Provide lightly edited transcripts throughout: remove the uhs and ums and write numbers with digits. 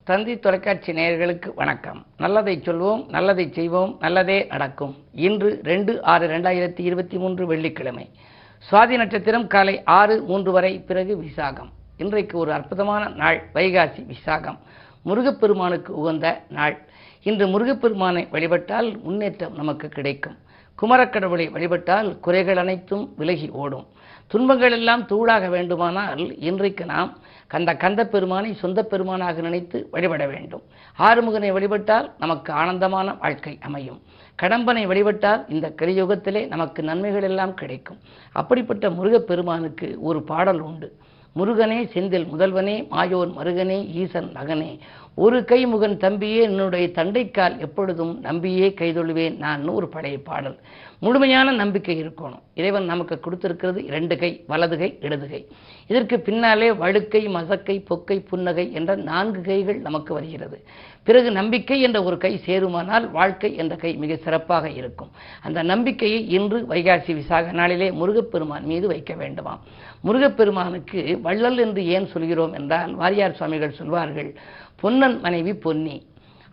தந்தி தொலைக்காட்சி நேயர்களுக்கு வணக்கம். நல்லதை சொல்வோம், நல்லதை செய்வோம், நல்லதே நடக்கும். இன்று 2/6/2023 வெள்ளிக்கிழமை. சுவாதி நட்சத்திரம் காலை 6:03 வரை, பிறகு விசாகம். இன்றைக்கு ஒரு அற்புதமான நாள், வைகாசி விசாகம். முருகப்பெருமானுக்கு உகந்த நாள். இன்று முருகப்பெருமானை வழிபட்டால் முன்னேற்றம் நமக்கு கிடைக்கும். குமரக்கடவுளை வழிபட்டால் குறைகள் அனைத்தும் விலகி ஓடும். துன்பங்கள் எல்லாம் தூளாக வேண்டுமானால் இன்றைக்கு நாம் கந்த பெருமானை சொந்த பெருமானாக நினைத்து வழிபட வேண்டும். ஆறுமுகனை வழிபட்டால் நமக்கு ஆனந்தமான வாழ்க்கை அமையும். கடம்பனை வழிபட்டால் இந்த கலியுகத்திலே நமக்கு நன்மைகள் எல்லாம் கிடைக்கும். அப்படிப்பட்ட முருகப்பெருமானுக்கு ஒரு பாடல் உண்டு. முருகனே செந்தில் முதல்வனே, மாயோன் மருகனே, ஈசன் மகனே, ஒரு கை முகன் தம்பியே, என்னுடைய தண்டைக்கால் எப்பொழுதும் நம்பியே கைதொழுவேன் நான். ஒரு பழைய பாடல். முழுமையான நம்பிக்கை இருக்கணும். இறைவன் நமக்கு கொடுத்திருக்கிறது 2 கை, வலது கை, இடது கை. இதற்கு பின்னாலே வழுக்கை, மசக்கை, பொக்கை, புன்னகை என்ற 4 கைகள் நமக்கு வருகிறது. பிறகு நம்பிக்கை என்ற ஒரு கை சேருமானால் வாழ்க்கை என்ற கை மிக சிறப்பாக இருக்கும். அந்த நம்பிக்கையை இன்று வைகாசி விசாக நாளிலே முருகப்பெருமான் மீது வைக்க வேண்டுமாம். முருகப்பெருமானுக்கு வள்ளல் என்று ஏன் சொல்கிறோம் என்றால், வாரியார் சுவாமிகள் சொல்வார்கள், பொன்னன் மனைவி பொன்னி,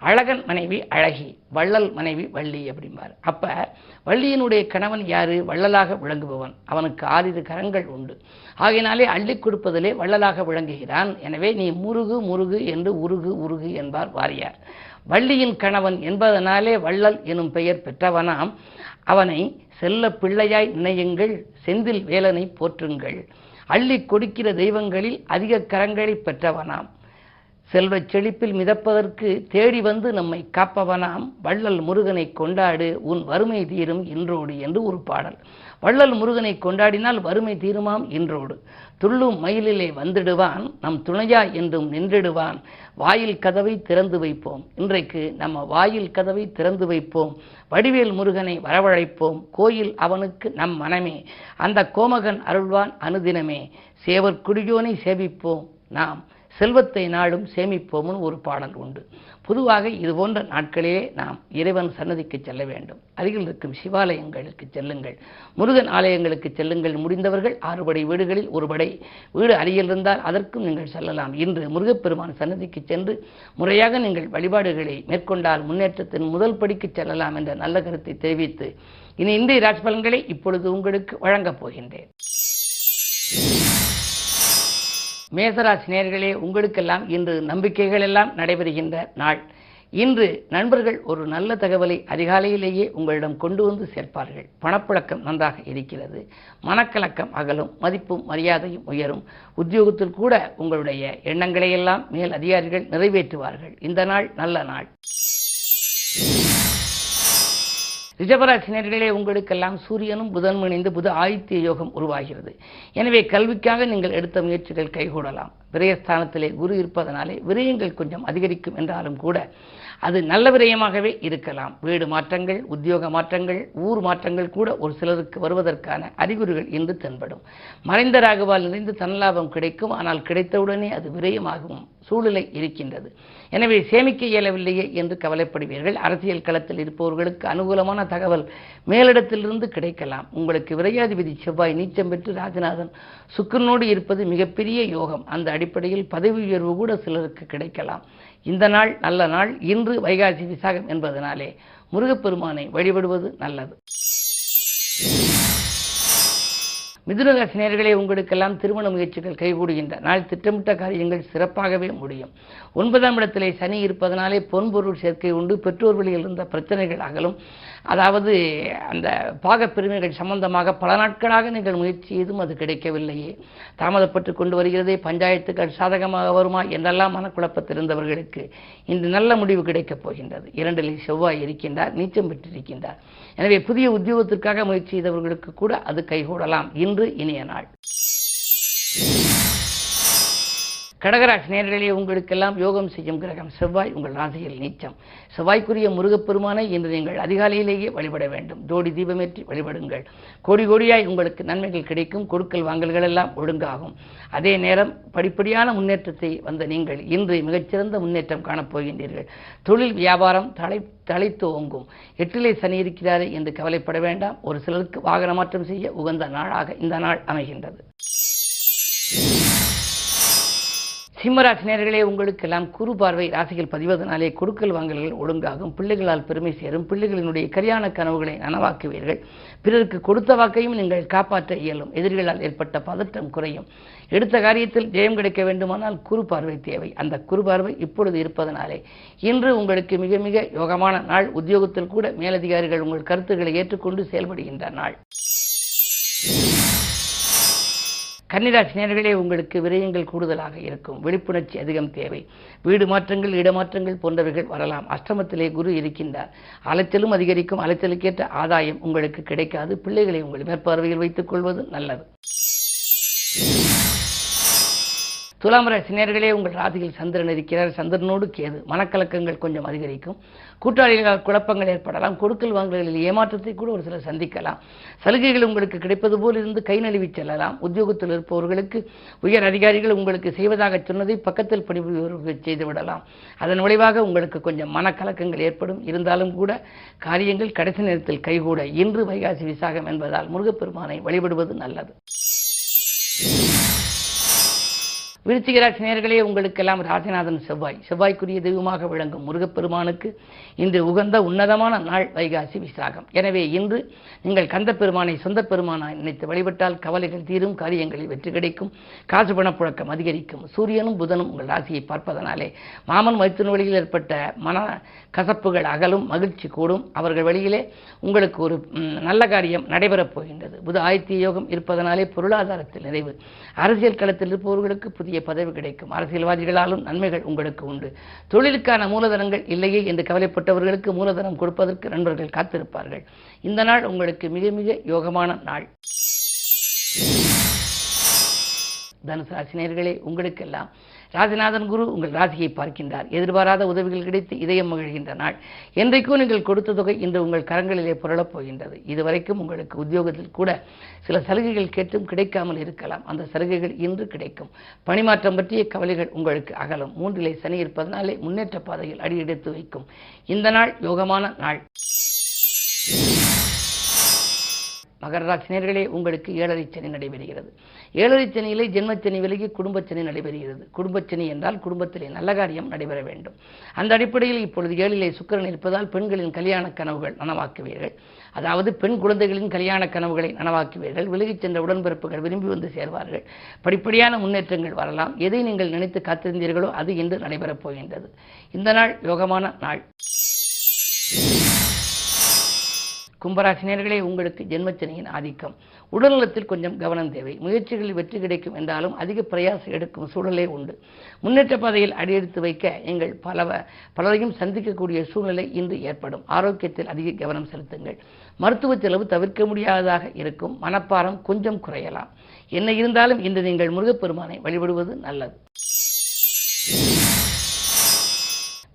அழகன் மனைவி அழகி, வள்ளல் மனைவி வள்ளி அப்படிம்பார். அப்ப வள்ளியினுடைய கணவன் யாரு? வள்ளலாக விளங்குபவன். அவனுக்கு 6 கரங்கள் உண்டு. ஆகையினாலே அள்ளி கொடுப்பதிலே வள்ளலாக விளங்குகிறான். எனவே நீ முருகு முருகு என்று உருகு என்பார் வாரியார். வள்ளியின் கணவன் என்பதனாலே வள்ளல் எனும் பெயர் பெற்றவனாம். அவனை செல்ல பிள்ளையாய் நினையுங்கள், செந்தில் வேலனை போற்றுங்கள். அள்ளி கொடுக்கிற தெய்வங்களில் அதிக கரங்களை பெற்றவனாம். செல்வச் செழிப்பில் மிதப்பதற்கு தேடி வந்து நம்மை காப்பவனாம். வள்ளல் முருகனை கொண்டாடு, உன் வறுமை தீரும் இன்றோடு என்று ஒரு பாடல். வள்ளல் முருகனை கொண்டாடினால் வறுமை தீருமாம் இன்றோடு. துள்ளும் மயிலிலே வந்துடுவான், நம் துணையா என்றும் நின்றிடுவான். வாயில் கதவை திறந்து வைப்போம். இன்றைக்கு நம்ம வாயில் கதவை திறந்து வைப்போம். வடிவேல் முருகனை வரவழைப்போம். கோயில் அவனுக்கு நம் மனமே, அந்த கோமகன் அருள்வான் அனுதினமே. சேவர் குடியோனை சேவிப்போம், நாம் செல்வத்தை நாடும் சேமிப்போம்னு ஒரு பாடல் உண்டு. பொதுவாக இது போன்ற நாட்களிலே நாம் இறைவன் சன்னதிக்கு செல்ல வேண்டும். அருகில் இருக்கும் சிவாலயங்களுக்கு செல்லுங்கள், முருகன் ஆலயங்களுக்கு செல்லுங்கள். முடிந்தவர்கள் 6 படை வீடுகளில் 1 படை வீடு அருகில் இருந்தால் அதற்கும் நீங்கள் செல்லலாம். இன்று முருகப்பெருமான் சன்னதிக்கு சென்று முறையாக நீங்கள் வழிபாடுகளை மேற்கொண்டால் முன்னேற்றத்தின் முதல் படிக்கு செல்லலாம் என்ற நல்ல கருத்தை தெரிவித்து இனி இன்றைய ராசி பலன்களை இப்பொழுது உங்களுக்கு வழங்கப் போகின்றேன். மேசராசி நேயர்களே, உங்களுக்கெல்லாம் இன்று நம்பிக்கைகள் எல்லாம் நடைபெறுகின்ற நாள். இன்று நண்பர்கள் ஒரு நல்ல தகவலை அதிகாலையிலேயே உங்களிடம் கொண்டு வந்து சேர்ப்பார்கள். பணப்புழக்கம் நன்றாக இருக்கிறது. மனக்கலக்கம் அகலும். மதிப்பும் மரியாதையும் உயரும். உத்தியோகத்தில் கூட உங்களுடைய எண்ணங்களை எல்லாம் மேல் அதிகாரிகள் நிறைவேற்றுவார்கள். இந்த நாள் நல்ல நாள். ரிஷபராசி நேயர்களே, உங்களுக்கெல்லாம் சூரியனும் புதனும் இணைந்து புத ஆதித்ய யோகம் உருவாகிறது. எனவே கல்விக்காக நீங்கள் எடுத்த முயற்சிகள் கைகூடலாம். விரயஸ்தானத்திலே குரு இருப்பதனாலே விரயங்கள் கொஞ்சம் அதிகரிக்கும் என்றாலும் கூட அது நல்ல விரயமாகவே இருக்கலாம். வீடு மாற்றங்கள், உத்தியோக மாற்றங்கள், ஊர் மாற்றங்கள் கூட ஒரு சிலருக்கு வருவதற்கான அறிகுறிகள் இன்று தென்படும். மறைந்த ராகுவால் நிறைந்து தனலாபம் கிடைக்கும். ஆனால் கிடைத்தவுடனே அது விரயமாகும் சூழ்நிலை இருக்கின்றது. எனவே சேமிக்க இயலவில்லையே என்று கவலைப்படுவீர்கள். அரசியல் களத்தில் இருப்பவர்களுக்கு அனுகூலமான தகவல் மேலிடத்திலிருந்து கிடைக்கலாம். உங்களுக்கு விரையாதிபதி செவ்வாய் நீச்சம் பெற்று ராஜநாதன் சுக்கிரனோடு இருப்பது மிகப்பெரிய யோகம். அந்த அடிப்படையில் பதவி உயர்வு கூட சிலருக்கு கிடைக்கலாம். இந்த நாள் நல்ல நாள். இன்று வைகாசி விசாகம் என்பதனாலே முருகப்பெருமானை வழிபடுவது நல்லது. மிதுனராசி நேயர்களே, உங்களுக்கெல்லாம் திருமண முயற்சிகள் கைகூடுகின்ற நாள். திட்டமிட்ட காரியங்கள் சிறப்பாகவே முடியும். 9ஆம் இடத்திலே சனி இருப்பதனாலே பொன்பொருள் சேர்க்கை உண்டு. பெற்றோர் வழியில் இருந்த பிரச்சனைகள் அகலும். அதாவது அந்த பாகப்பிரிவினைகள் சம்பந்தமாக பல நாட்களாக நீங்கள் முயற்சி செய்தும் அது கிடைக்கவில்லையே, தாமதப்பட்டு கொண்டு வருகிறதே, பஞ்சாயத்துக்கள் சாதகமாக வருமா என்றெல்லாம் மனக்குழப்பத்தில் இருந்தவர்களுக்கு இன்று நல்ல முடிவு கிடைக்கப் போகின்றது. 2இல் செவ்வாய் இருக்கின்றார், நீச்சம் பெற்றிருக்கின்றார். எனவே புதிய உத்தியோகத்திற்காக முயற்சி செய்தவர்களுக்கு கூட அது கைகூடலாம். இன்று இனிய நாள். கடகராசி நேயர்களே, உங்களுக்கெல்லாம் யோகம் செய்யும் கிரகம் செவ்வாய் உங்கள் ராசியில் நீச்சம். செவ்வாய்க்குரிய முருகப்பெருமானை இன்று நீங்கள் அதிகாலையிலேயே வழிபட வேண்டும். ஜோடி தீபமேற்றி வழிபடுங்கள். கோடி கோடியாய் உங்களுக்கு நன்மைகள் கிடைக்கும். கொடுக்கல் வாங்கல்கள் எல்லாம் ஒழுங்காகும். அதே நேரம் படிப்படியான முன்னேற்றத்தை வந்த நீங்கள் இன்று மிகச்சிறந்த முன்னேற்றம் காணப்போகின்றீர்கள். தொழில் வியாபாரம் தலைத்து ஓங்கும். 8இலே சனி இருக்கிறாரே என்று கவலைப்பட வேண்டாம். ஒரு சிலருக்கு வாகன மாற்றம் செய்ய உகந்த நாளாக இந்த நாள் அமைகின்றது. சிம்மராசினியர்களே, உங்களுக்கெல்லாம் குரு பார்வை ராசிகள் பதிவதனாலே கொடுக்கல் வாங்கல்கள் ஒழுங்காகும். பிள்ளைகளால் பெருமை சேரும். பிள்ளைகளினுடைய கல்யாண கனவுகளை நனவாக்குவீர்கள். பிறருக்கு கொடுத்த வாக்கையும் நீங்கள் காப்பாற்ற இயலும். எதிரிகளால் ஏற்பட்ட பதற்றம் குறையும். எடுத்த காரியத்தில் ஜெயம் கிடைக்க வேண்டுமானால் குரு பார்வை தேவை. அந்த குரு பார்வை இப்பொழுது இருப்பதனாலே இன்று உங்களுக்கு மிக மிக யோகமான நாள். உத்தியோகத்தில் கூட மேலதிகாரிகள் உங்கள் கருத்துக்களை ஏற்றுக்கொண்டு செயல்படுகின்ற நாள். கன்னிராசினியர்களே, உங்களுக்கு விரயங்கள் கூடுதலாக இருக்கும். விழிப்புணர்ச்சி அதிகம் தேவை. வீடு மாற்றங்கள், இடமாற்றங்கள் போன்றவைகள் வரலாம். அஷ்டமத்திலே குரு இருக்கின்றார். அலைச்சலும் அதிகரிக்கும். அலைச்சலுக்கேற்ற ஆதாயம் உங்களுக்கு கிடைக்காது. பிள்ளைகளை உங்கள் மேற்பார்வையில் வைத்துக் கொள்வது நல்லது. துலாம் ராசினியர்களே, உங்கள் ராசியில் சந்திரன் இருக்கிறார். சந்திரனோடு கேது. மனக்கலக்கங்கள் கொஞ்சம் அதிகரிக்கும். கூட்டாளிகளால் குழப்பங்கள் ஏற்படலாம். கொடுக்கல் வாங்கல்களில் ஏமாற்றத்தை கூட ஒரு சிலர் சந்திக்கலாம். சலுகைகள் உங்களுக்கு கிடைப்பது போல் இருந்து கை நழுவி செல்லலாம். உத்தியோகத்தில் இருப்பவர்களுக்கு உயர் அதிகாரிகள் உங்களுக்கு செய்வதாக சொன்னதை பக்கத்தில் பணிபுரிபவர்கள் செய்துவிடலாம். அதன் விளைவாக உங்களுக்கு கொஞ்சம் மனக்கலக்கங்கள் ஏற்படும். இருந்தாலும் கூட காரியங்கள் கடைசி நேரத்தில் கைகூட இன்று வைகாசி விசாகம் என்பதால் முருகப்பெருமானை வழிபடுவது நல்லது. விருச்சிக ராசினியர்களே, உங்களுக்கெல்லாம் ராசிநாதன் செவ்வாய்க்குரிய தெய்வமாக விளங்கும் முருகப்பெருமானுக்கு இன்று உகந்த உன்னதமான நாள் வைகாசி விசாகம். எனவே இன்று நீங்கள் கந்த பெருமானை சொந்த பெருமானாய் நினைத்து வழிபட்டால் கவலைகள் தீரும். காரியங்களில் வெற்றி கிடைக்கும். காசு பணப்புழக்கம் அதிகரிக்கும். சூரியனும் புதனும் உங்கள் ராசியை பார்ப்பதனாலே மாமன் மைத்துன வழியில் ஏற்பட்ட மன கசப்புகள் அகலும். மகிழ்ச்சி கூடும். அவர்கள் வழியிலே உங்களுக்கு ஒரு நல்ல காரியம் நடைபெறப் போகின்றது. புத ஆதித்ய யோகம் இருப்பதனாலே பொருளாதாரத்தில் நிறைவு. அரசியல் களத்தில் இருப்பவர்களுக்கு புதிய பதவி கிடைக்கும். அரசியல்வாதிகளாலும் நன்மைகள் உங்களுக்கு உண்டு. தொழிலுக்கான மூலதனங்கள் இல்லையே என்று கவலைப்பட்டவர்களுக்கு மூலதனம் கொடுப்பதற்கு நண்பர்கள் காத்திருப்பார்கள். இந்த நாள் உங்களுக்கு மிக மிக யோகமான நாள். தனுசு ராசினியர்களே, உங்களுக்கெல்லாம் ராசிநாதன் குரு உங்கள் ராசியை பார்க்கின்றார். எதிர்பாராத உதவிகள் கிடைத்து இதயம் மகிழ்கின்ற நாள். என்றைக்கும் நீங்கள் கொடுத்த தொகை இன்று உங்கள் கரங்களிலே புரளப் போகின்றது. இதுவரைக்கும் உங்களுக்கு உத்தியோகத்தில் கூட சில சலுகைகள் கேட்டும் கிடைக்காமல் இருக்கலாம். அந்த சலுகைகள் இன்று கிடைக்கும். பணிமாற்றம் பற்றிய கவலைகள் உங்களுக்கு அகலும். 3லே சனி இருப்பதனாலே முன்னேற்ற பாதையில் அடி எடுத்து வைக்கும். இந்த நாள் யோகமான நாள். மகர ராசினியர்களே, உங்களுக்கு 7ரை சனி நடைபெறுகிறது. 7ரை சனியிலே ஜென்மச்சனி விலகி குடும்பச்சனி நடைபெறுகிறது. குடும்பச்சனி என்றால் குடும்பத்திலே நல்ல காரியம் நடைபெற வேண்டும். அந்த அடிப்படையில் இப்பொழுது 7லே சுக்கிரன் இருப்பதால் பெண்களின் கல்யாண கனவுகள் நனவாக்குவீர்கள். அதாவது பெண் குழந்தைகளின் கல்யாண கனவுகளை நனவாக்குவீர்கள். விலகிச் சென்ற உடன்பிறப்புகள் விரும்பி வந்து சேர்வார்கள். படிப்படியான முன்னேற்றங்கள் வரலாம். எதை நீங்கள் நினைத்து காத்திருந்தீர்களோ அது இன்று நடைபெறப் போகின்றது. இந்த நாள் யோகமான நாள். கும்பராசினியர்களே, உங்களுக்கு ஜென்மச்சனியின் ஆதிக்கம். உடல்நலத்தில் கொஞ்சம் கவனம் தேவை. முயற்சிகளில் வெற்றி கிடைக்கும் என்றாலும் அதிக பிரயாசம் எடுக்கும் சூழலே உண்டு. முன்னேற்ற பாதையில் அடியெடுத்து வைக்க நீங்கள் பலரையும் சந்திக்கக்கூடிய சூழ்நிலை இன்று ஏற்படும். ஆரோக்கியத்தில் அதிக கவனம் செலுத்துங்கள். மருத்துவ செலவு தவிர்க்க முடியாததாக இருக்கும். மனப்பாரம் கொஞ்சம் குறையலாம். என்ன இருந்தாலும் இன்று நீங்கள் முருகப்பெருமானை வழிபடுவது நல்லது.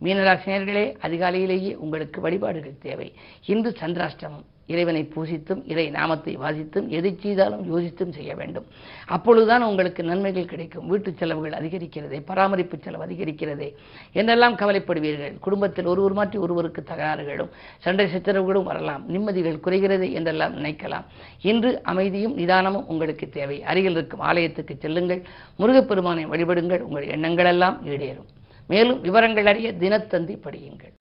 மீனராசினியர்களே, அதிகாலையிலேயே உங்களுக்கு வழிபாடுகள் தேவை. இன்று சந்திராஷ்டமம். இறைவனை பூசித்தும் இறை நாமத்தை வாசித்தும் எதை செய்தாலும் யோசித்தும் செய்ய வேண்டும். அப்பொழுதுதான் உங்களுக்கு நன்மைகள் கிடைக்கும். வீட்டு செலவுகள் அதிகரிக்கிறதே, பராமரிப்பு செலவு அதிகரிக்கிறதே என்றெல்லாம் கவலைப்படுவீர்கள். குடும்பத்தில் ஒருவர் மாற்றி ஒருவருக்கு தகராறுகளும் சண்டை சச்சரவுகளும் வரலாம். நிம்மதிகள் குறைகிறது என்றெல்லாம் நினைக்கலாம். இன்று அமைதியும் நிதானமும் உங்களுக்கு தேவை. அருகில் இருக்கும் ஆலயத்துக்கு செல்லுங்கள். முருகப்பெருமானை வழிபடுங்கள். உங்கள் எண்ணங்களெல்லாம் ஈடேறும். மேலும் விவரங்கள் அறிய தினத்தந்தி படியுங்கள்.